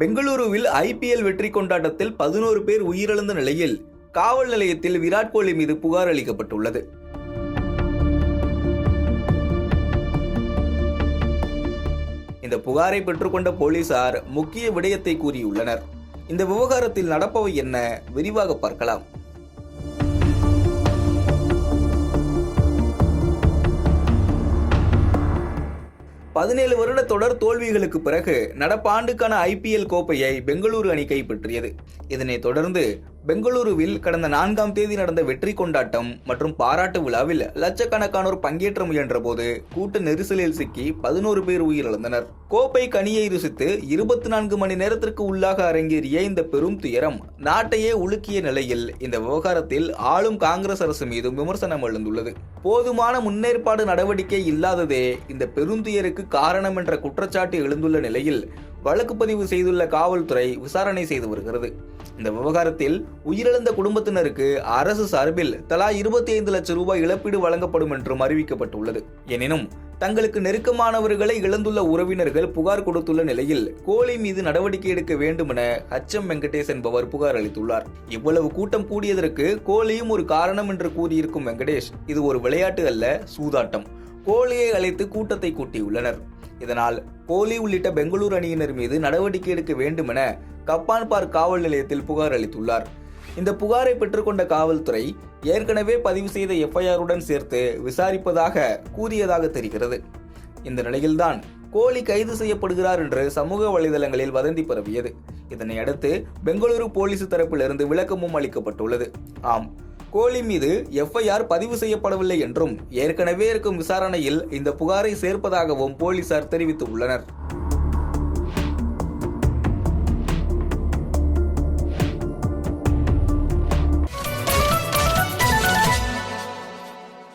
பெங்களூருவில் ஐபிஎல் வெற்றி கொண்டாட்டத்தில் 11 பேர் உயிரிழந்த நிலையில் காவல் நிலையத்தில் விராட் கோலி மீது புகார் அளிக்கப்பட்டுள்ளது. இந்த புகாரை பெற்றுக்கொண்ட போலீசார் முக்கிய விடயத்தை கூறியுள்ளனர். இந்த விவகாரத்தில் நடப்பவை என்ன, விரிவாக பார்க்கலாம். பதினேழு வருட தொடர் தோல்விகளுக்கு பிறகு நடப்பாண்டுக்கான ஐபிஎல் கோப்பையை பெங்களூரு அணி கைப்பற்றியது. இதனைத் தொடர்ந்து பெங்களூருவில் கடந்த 4ஆம் தேதி நடந்த வெற்றி கொண்டாட்டம் மற்றும் பாராட்டு விழாவில் லட்சக்கணக்கானோர் பங்கேற்ற முயன்ற போது கூட்ட நெரிசலில் சிக்கி 11 பேர் உயிரிழந்தனர். கோப்பை கனியை ருசித்து 24 மணி நேரத்திற்கு உள்ளாக அரங்கேறிய இந்த பெரும் துயரம் நாட்டையே உலுக்கிய நிலையில் இந்த விவகாரத்தில் ஆளும் காங்கிரஸ் அரசு மீதும் விமர்சனம் எழுந்துள்ளது. போதுமான முன்னேற்பாடு நடவடிக்கை இல்லாததே இந்த பெருந்துயருக்கு காரணம் என்ற குற்றச்சாட்டு எழுந்துள்ள நிலையில் வழக்கு பதிவு செய்துள்ள காவல்துறை விசாரணை செய்து வருகிறது. இந்த விவகாரத்தில் உயிரிழந்த குடும்பத்தினருக்கு அரசு சார்பில் தலா 25 லட்சம் ரூபாய் இழப்பீடு வழங்கப்படும் என்றும் அறிவிக்கப்பட்டுள்ளது. எனினும் தங்களுக்கு நெருக்கமானவர்களை இழந்துள்ள உறவினர்கள் புகார் கொடுத்துள்ள நிலையில் கோலி மீது நடவடிக்கை எடுக்க வேண்டும் என HM வெங்கடேஷ் என்பவர் புகார் அளித்துள்ளார். இவ்வளவு கூட்டம் கூடியதற்கு கோலியும் ஒரு காரணம் என்று கூறியிருக்கும் வெங்கடேஷ், இது ஒரு விளையாட்டு அல்ல, சூதாட்டம். கோலியை அழைத்து கூட்டத்தை கூட்டியுள்ளனர். இதனால் கோலி உள்ளிட்ட பெங்களூரு அணியினர் மீது நடவடிக்கை எடுக்க வேண்டும் என கப்பான் பார்க் காவல் நிலையத்தில் புகார் அளித்துள்ளார். இந்த புகாரை பெற்றுக்கொண்ட காவல்துறை ஏற்கனவே பதிவு செய்த எஃப்ஐஆருடன் சேர்த்து விசாரிப்பதாக கூறியதாக தெரிகிறது. இந்த நிலையில்தான் கோலி கைது செய்யப்படுகிறார் என்று சமூக வலைதளங்களில் வதந்தி பரவியது. இதனை அடுத்து பெங்களூரு போலீஸ் தரப்பிலிருந்து விளக்கமும் அளிக்கப்பட்டுள்ளது. ஆம், கோலி மீது எஃப்ஐஆர் பதிவு செய்யப்படவில்லை என்றும் ஏற்கனவே இருக்கும் விசாரணையில் இந்த புகாரை சேர்ப்பதாகவும் போலீசார் தெரிவித்துள்ளனர்.